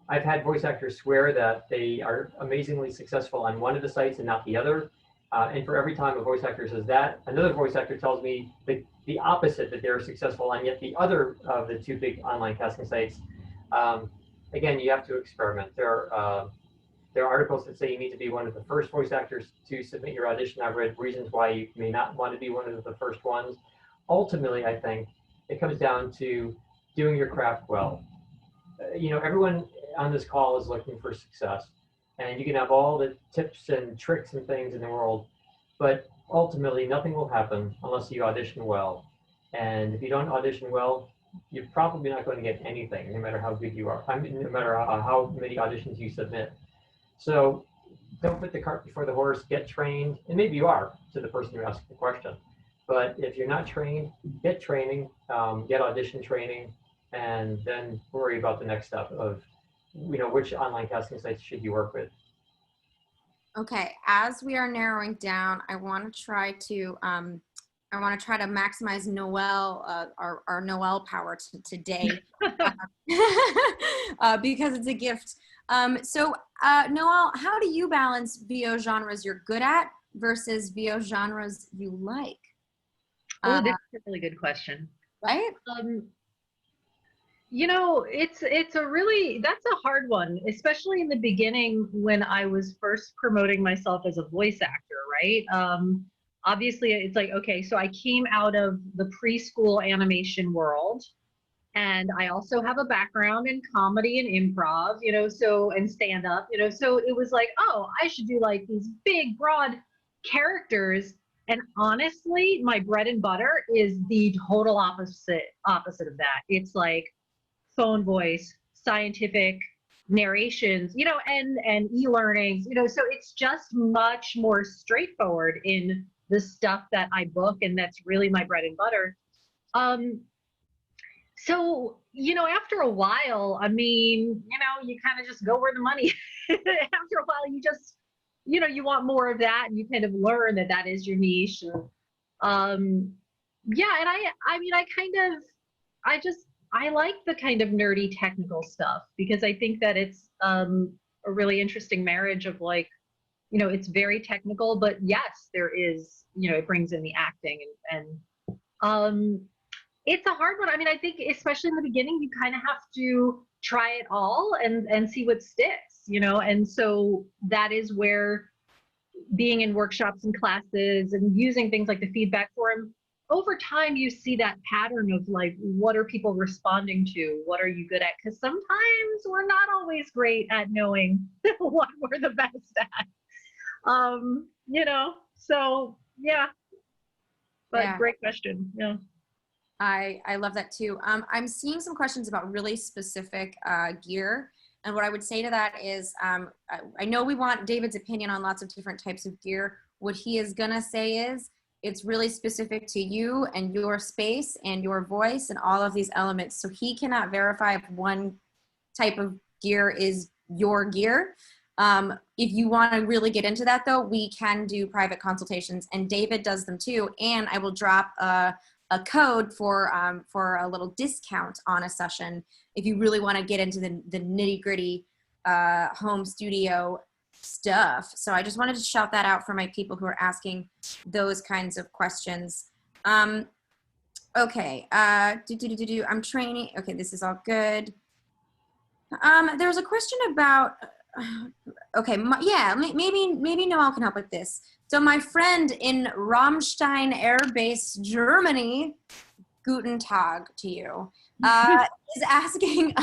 C: I've had voice actors swear that they are amazingly successful on one of the sites and not the other. And for every time a voice actor says that, another voice actor tells me the opposite, that they're successful on yet the other of the two big online casting sites. Again, you have to experiment. There are articles that say you need to be one of the first voice actors to submit your audition. I've read reasons why you may not want to be one of the first ones. Ultimately, I think it comes down to doing your craft well. Everyone on this call is looking for success, and you can have all the tips and tricks and things in the world, but ultimately nothing will happen unless you audition well. And if you don't audition well, you're probably not going to get anything, no matter how good you are. No matter how many auditions you submit. So don't put the cart before the horse. Get trained, and maybe you are, to the person who asked the question. But if you're not trained, get training, get audition training, and then worry about the next step of, which online casting sites should you work with.
A: Okay, as we are narrowing down, I want to try to maximize Noelle, our Noelle power today, because it's a gift. So Noelle, how do you balance VO genres you're good at versus VO genres you like?
D: Oh, that's a really good question.
A: Right?
D: That's a hard one, especially in the beginning when I was first promoting myself as a voice actor, right? Obviously, it's like, okay, so I came out of the preschool animation world, and I also have a background in comedy and improv, and stand up, so it was like, oh, I should do like these big, broad characters. And honestly, my bread and butter is the total opposite of that. It's like phone voice, scientific narrations, and e-learnings, so it's just much more straightforward in the stuff that I book, and that's really my bread and butter. So, after a while, you kind of just go where the money is. After a while, you just, you want more of that, and you kind of learn that is your niche. And, I like the kind of nerdy technical stuff, because I think that it's a really interesting marriage of, like, it's very technical, but yes, there is, it brings in the acting and it's a hard one. I mean, I think especially in the beginning, you kind of have to try it all and see what sticks, and so that is where being in workshops and classes and using things like the feedback forum, over time you see that pattern of like, what are people responding to? What are you good at? Because sometimes we're not always great at knowing what we're the best at. So yeah, but
A: Yeah.
D: great question. Yeah.
A: I love that too. I'm seeing some questions about really specific gear. And what I would say to that is, I know we want David's opinion on lots of different types of gear. What he is gonna say is, it's really specific to you and your space and your voice and all of these elements. So he cannot verify if one type of gear is your gear. If you want to really get into that though, we can do private consultations, and David does them too. And I will drop a code for a little discount on a session if you really want to get into the nitty gritty home studio stuff. So I just wanted to shout that out for my people who are asking those kinds of questions. Okay, I'm training. Okay, this is all good. There was a question about, okay, maybe Noelle can help with this. So my friend in Ramstein Air Base, Germany, Guten Tag to you, is asking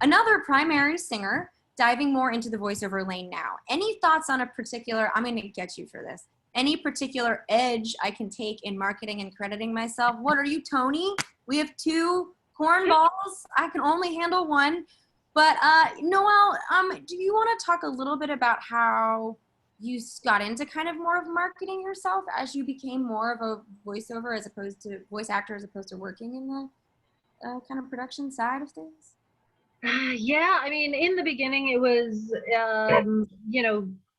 A: another primary singer diving more into the voiceover lane now. Any thoughts on a particular, I'm gonna get you for this, any particular edge I can take in marketing and crediting myself? What are you, Tony? We have 2 cornballs. I can only handle one. But Noelle, do you want to talk a little bit about how you got into kind of more of marketing yourself as you became more of a voiceover as opposed to voice actor, as opposed to working in the kind of production side of things?
D: Yeah, I mean, in the beginning, it was,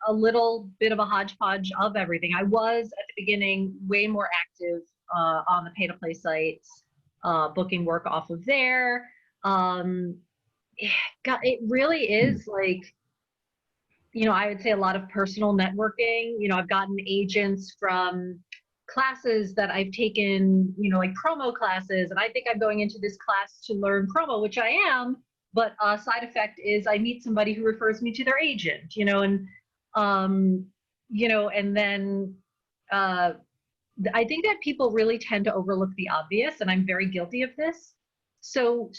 D: a little bit of a hodgepodge of everything. I was at the beginning way more active on the pay-to-play sites, booking work off of there. It really is like, I would say a lot of personal networking. I've gotten agents from classes that I've taken, like promo classes, and I think I'm going into this class to learn promo, which I am, but a side effect is I meet somebody who refers me to their agent, and then I think that people really tend to overlook the obvious, and I'm very guilty of this. So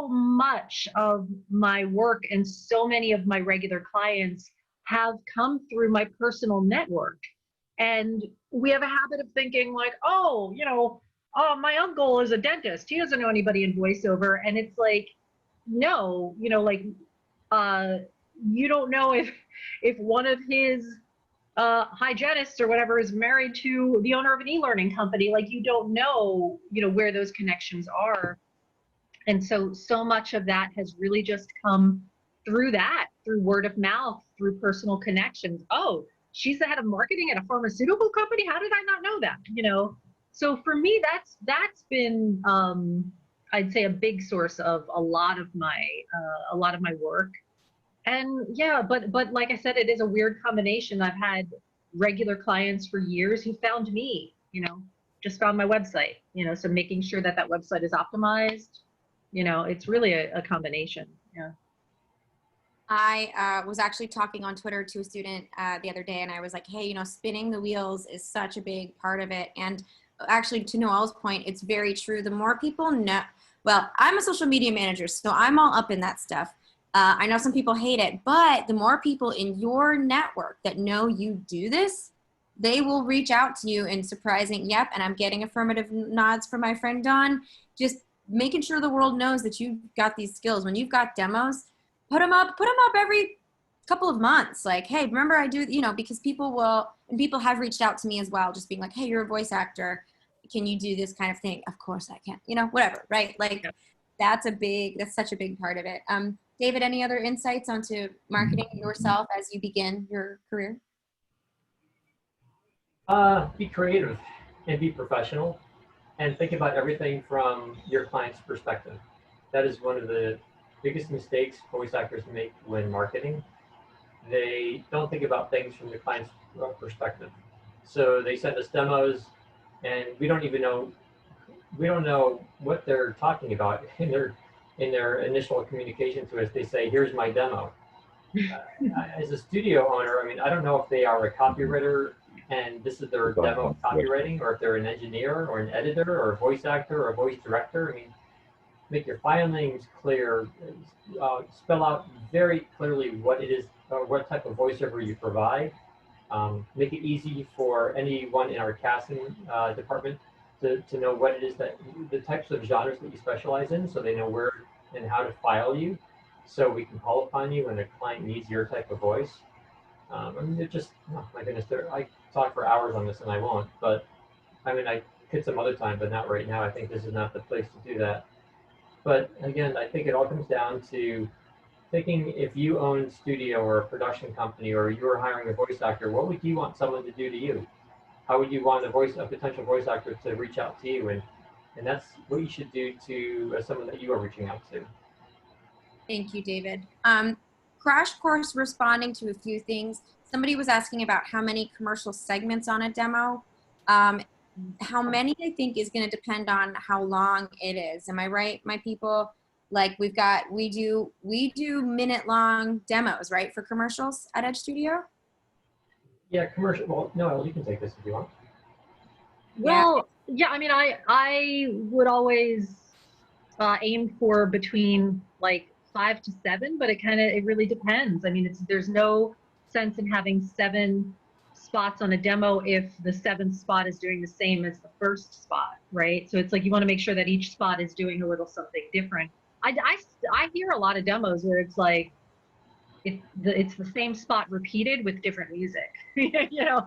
D: much of my work and so many of my regular clients have come through my personal network. And we have a habit of thinking like, oh, my uncle is a dentist. He doesn't know anybody in voiceover. And it's like, no, you don't know if one of his hygienists or whatever is married to the owner of an e-learning company. Like, you don't know, where those connections are. And so much of that has really just come through word of mouth, through personal connections. Oh, she's the head of marketing at a pharmaceutical company. How did I not know that? So for me, that's been, I'd say, a big source of a lot of my work. And yeah, but like I said, it is a weird combination. I've had regular clients for years who found me, just found my website, so making sure that website is optimized. It's really a combination. Yeah.
A: I was actually talking on Twitter to a student the other day, and I was like, hey, spinning the wheels is such a big part of it. And actually, to Noelle's point, it's very true. The more people know, well, I'm a social media manager, so I'm all up in that stuff. I know some people hate it, but the more people in your network that know you do this, they will reach out to you in surprising, yep, and I'm getting affirmative nods from my friend Dawn, just making sure the world knows that you've got these skills. When you've got demos, put them up every couple of months. Like, hey, remember I do, because people have reached out to me as well, just being like, hey, you're a voice actor. Can you do this kind of thing? Of course I can, whatever, right? Like, yep. That's such a big part of it. David, any other insights onto marketing yourself as you begin your career?
C: Be creative and be professional, and think about everything from your client's perspective. That is one of the biggest mistakes voice actors make when marketing. they don't think about things from the client's perspective. So they send us demos, and we don't know what they're talking about in their initial communication to us. They say, "Here's my demo." As a studio owner, I mean, I don't know if they are a copywriter and this is their demo of copywriting, or if they're an engineer or an editor or a voice actor or a voice director. I mean, make your file names clear, spell out very clearly what it is, or what type of voiceover you provide. Make it easy for anyone in our casting department to know what it is that the types of genres that you specialize in, so they know where and how to file you, so we can call upon you when the client needs your type of voice. I mean, it just, oh my goodness, I talk for hours on this and I won't, but I mean, I could some other time, but not right now. I think this is not the place to do that. But again, I think it all comes down to thinking, if you own a studio or a production company, or you were hiring a voice actor, what would you want someone to do to you? How would you want a potential voice actor to reach out to you? And that's what you should do to someone that you are reaching out to.
A: Thank you, David. Crash course responding to a few things. Somebody was asking about how many commercial segments on a demo. How many, I think, is going to depend on how long it is. Am I right, my people? Like we do minute-long demos, right, for commercials at Edge Studio?
C: Yeah, commercial. Well, no, you can take this if you want.
D: Well, yeah, I mean, I would always aim for between like 5 to 7, but it really depends. I mean, there's no sense in having 7 spots on a demo if the 7th spot is doing the same as the first spot, right? So it's like you want to make sure that each spot is doing a little something different. I hear a lot of demos where it's like it's the same spot repeated with different music, you know.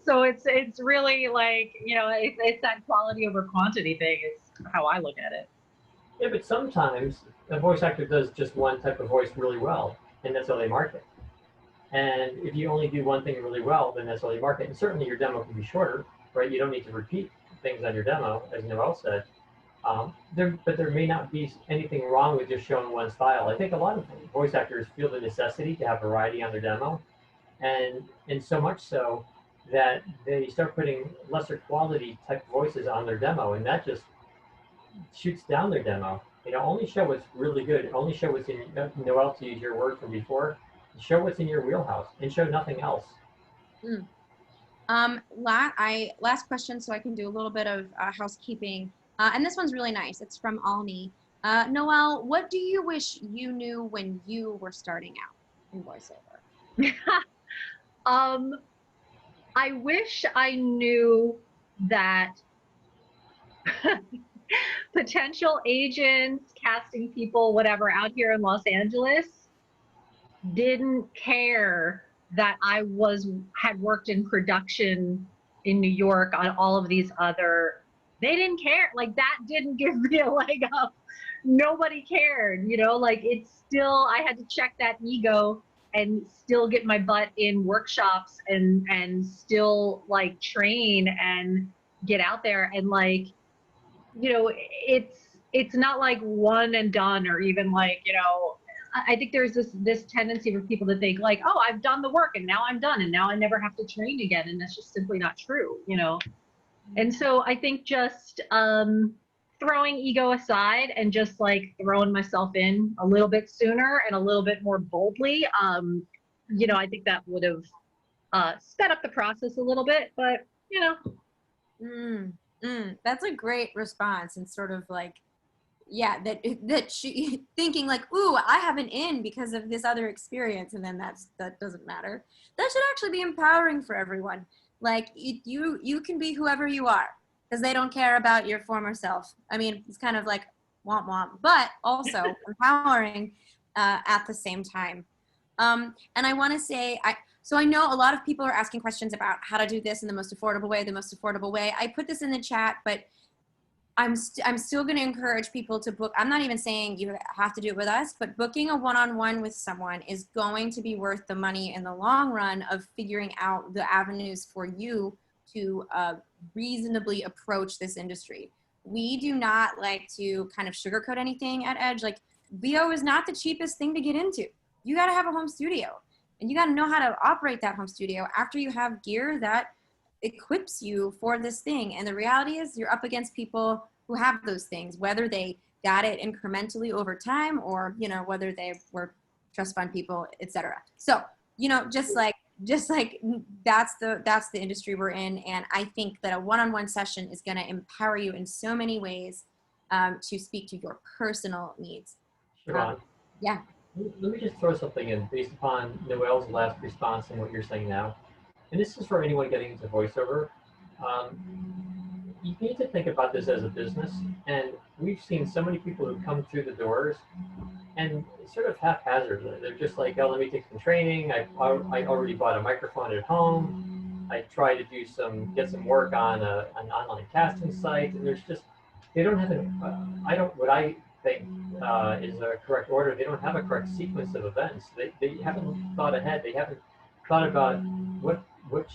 D: So it's really like, you know, it's that quality over quantity thing is how I look at it.
C: Yeah, but sometimes a voice actor does just one type of voice really well, and that's how they market. And if you only do one thing really well, then that's how they market. And certainly your demo can be shorter, right? You don't need to repeat things on your demo, as Noelle said. But there may not be anything wrong with just showing one style. I think a lot of voice actors feel the necessity to have variety on their demo, and so much so that they start putting lesser quality type voices on their demo, and that just shoots down their demo. You know, only show what's really good. Only show what's in, Noelle, to use your word from before, show what's in your wheelhouse and show nothing else.
A: Last question, so I can do a little bit of housekeeping. And this one's really nice. It's from Alni. Noelle, what do you wish you knew when you were starting out in voiceover?
D: I wish I knew that potential agents, casting people, whatever, out here in Los Angeles didn't care that I had worked in production in New York on all of these other. They didn't care. Like, that didn't give me a leg up. Nobody cared, you know, like, it's still, I had to check that ego and still get my butt in workshops and still like train and get out there. And like, you know, it's not like one and done, or even like, you know, I think there's this tendency for people to think like, oh, I've done the work and now I'm done and now I never have to train again. And that's just simply not true, you know? And so I think just throwing ego aside and just like throwing myself in a little bit sooner and a little bit more boldly, you know, I think that would have sped up the process a little bit, but you know.
A: That's a great response, and sort of like, yeah, that she thinking like, ooh, I have an in because of this other experience, and then that doesn't matter. That should actually be empowering for everyone. Like, you can be whoever you are, because they don't care about your former self. I mean, it's kind of like womp womp, but also empowering at the same time. And I want to say, so I know a lot of people are asking questions about how to do this in the most affordable way. I put this in the chat, but I'm still going to encourage people to book. I'm not even saying you have to do it with us, but booking a one-on-one with someone is going to be worth the money in the long run of figuring out the avenues for you to reasonably approach this industry. We do not like to kind of sugarcoat anything at Edge. Like, VO is not the cheapest thing to get into. You got to have a home studio. and you got to know how to operate that home studio after you have gear that equips you for this thing. And the reality is you're up against people who have those things, whether they got it incrementally over time or, you know, whether they were trust fund people, etc. So, you know, just like that's the industry we're in. And I think that a one-on-one session is going to empower you in so many ways to speak to your personal needs.
C: Siobhan,
A: Yeah.
C: let me just throw something in based upon Noelle's last response and what you're saying now. And this is for anyone getting into voiceover. You need to think about this as a business. And we've seen so many people who come through the doors and sort of haphazard. They're just like, oh, let me take some training. I already bought a microphone at home. I try to get some work on an online casting site. And there's just, they don't have what I think is a correct order. They don't have a correct sequence of events. They haven't thought ahead. They haven't thought about what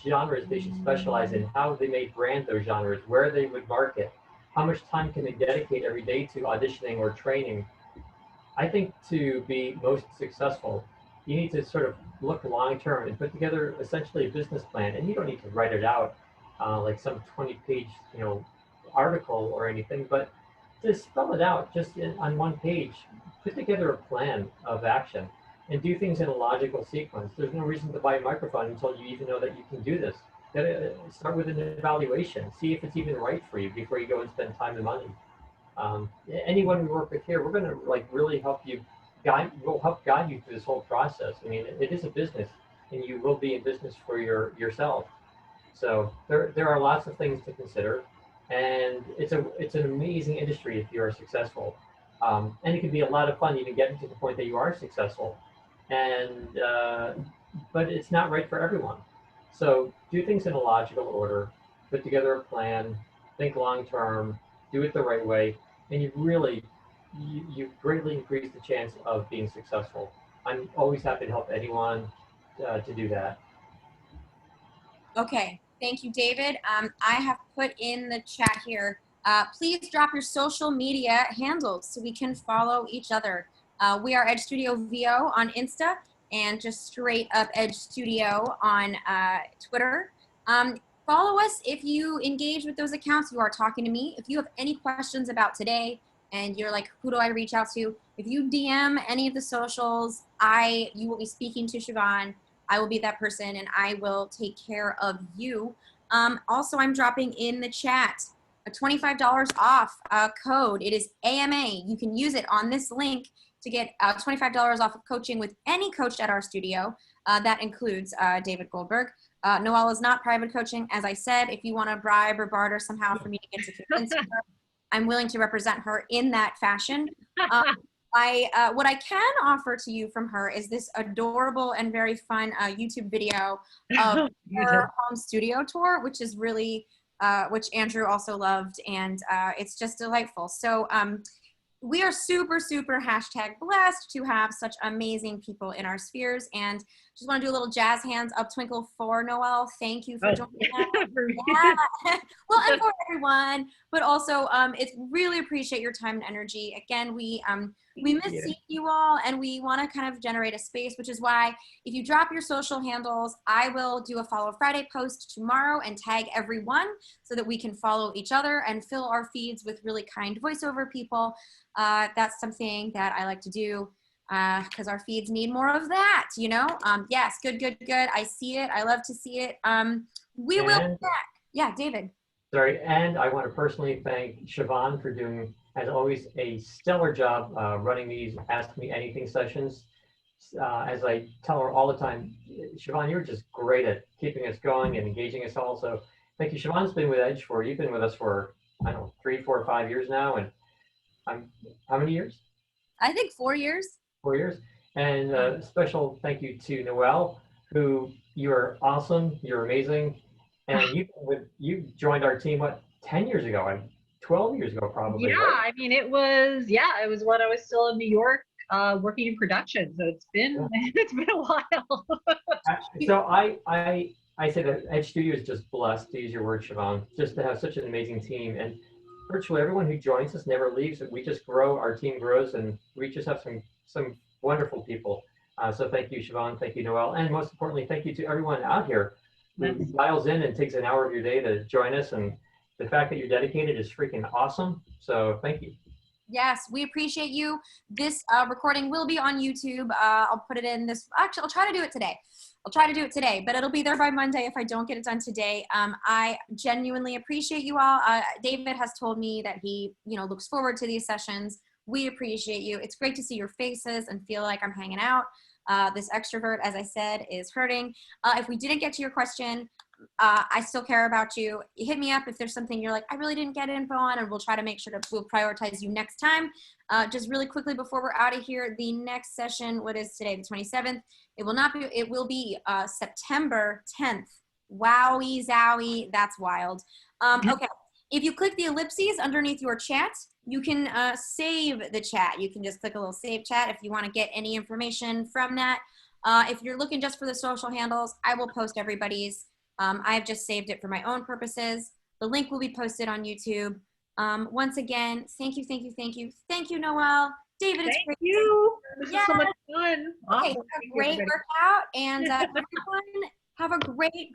C: genres they should specialize in, how they may brand those genres, where they would market, how much time can they dedicate every day to auditioning or training. I think to be most successful, you need to sort of look long term and put together essentially a business plan. And you don't need to write it out like some 20-page, you know, article or anything, but to spell it out just on one page. Put together a plan of action and do things in a logical sequence. There's no reason to buy a microphone until you even know that you can do this. Start with an evaluation. See if it's even right for you before you go and spend time and money. Anyone we work with here, we're going to like really help you we'll help guide you through this whole process. I mean, it is a business, and you will be in business for yourself. So there are lots of things to consider, and it's an amazing industry if you are successful, and it can be a lot of fun even getting to the point that you are successful, and but it's not right for everyone. So do things in a logical order, put together a plan, think long term, do it the right way, and you greatly increase the chance of being successful. I'm always happy to help anyone to do that.
A: Okay, thank you, David. I have put in the chat here, please drop your social media handles so we can follow each other. We are Edge Studio VO on Insta and just straight up Edge Studio on Twitter. Follow us if you engage with those accounts. You are talking to me. If you have any questions about today and you're like, who do I reach out to? If you DM any of the socials, you will be speaking to Siobhan. I will be that person and I will take care of you. Also, I'm dropping in the chat a $25 off code. It is AMA. You can use it on this link to get $25 off of coaching with any coach at our studio. That includes David Goldberg. Noelle is not private coaching. As I said, if you want to bribe or barter somehow for me to get to convince her, I'm willing to represent her in that fashion. What I can offer to you from her is this adorable and very fun YouTube video of her home studio tour, which is really, which Andrew also loved, and it's just delightful. So we are super, super #blessed to have such amazing people in our spheres, and just want to do a little jazz hands up twinkle for Noelle. Thank you for joining us. Yeah. Well, and for everyone, but also it's really appreciate your time and energy. Again, we miss seeing you all, and we want to kind of generate a space, which is why if you drop your social handles, I will do a Follow Friday post tomorrow and tag everyone so that we can follow each other and fill our feeds with really kind voiceover people. That's something that I like to do because our feeds need more of that, you know? Yes, good. I see it. I love to see it. We will be back. Yeah, David.
C: Sorry, and I want to personally thank Siobhan for doing, as always, a stellar job running these Ask Me Anything sessions. As I tell her all the time, Siobhan, you're just great at keeping us going and engaging us all. So thank you. Siobhan's been with Edge you've been with us for, I don't know, 3, 4, 5 years now. And how many years?
A: I think 4 years.
C: 4 years. And special thank you to Noelle, who you're awesome. You're amazing. And you joined our team, what, 10 years ago? 12 years ago, probably.
D: Yeah,
C: right?
D: I mean, it was when I was still in New York working in production. So it's been a while.
C: So I say that Edge Studio is just blessed, to use your word, Siobhan, just to have such an amazing team. And virtually everyone who joins us never leaves. We just grow, our team grows, and we just have some wonderful people. So thank you, Siobhan. Thank you, Noelle. And most importantly, thank you to everyone out here who dials in and takes an hour of your day to join us. And the fact that you're dedicated is freaking awesome. So thank you.
A: Yes, we appreciate you. This recording will be on YouTube. I'll put it in this. Actually, I'll try to do it today. But it'll be there by Monday if I don't get it done today. I genuinely appreciate you all. David has told me that he, looks forward to these sessions. We appreciate you. It's great to see your faces and feel like I'm hanging out. This extrovert, as I said, is hurting. If we didn't get to your question, I still care about you. Hit me up if there's something you're like, I really didn't get info on, and we'll try to make sure we'll prioritize you next time. Just really quickly before we're out of here, the next session, what is today, the 27th? It will be September 10th. Wowie zowie, that's wild. Okay, if you click the ellipses underneath your chat, you can save the chat. You can just click a little save chat if you want to get any information from that. If you're looking just for the social handles, I will post everybody's. I've just saved it for my own purposes. The link will be posted on YouTube. Once again, thank you. Thank you, Noelle. David, it's great.
D: Thank you. This is so much fun.
A: Okay,
D: Awesome.
A: have a great workout, and everyone have a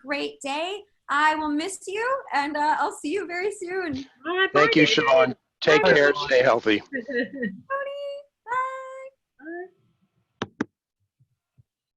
A: great day. I will miss you, and I'll see you very soon.
D: Bye,
B: Thank you,
D: David.
B: Siobhan. Take
C: Bye.
B: care. Stay healthy.
A: Bye.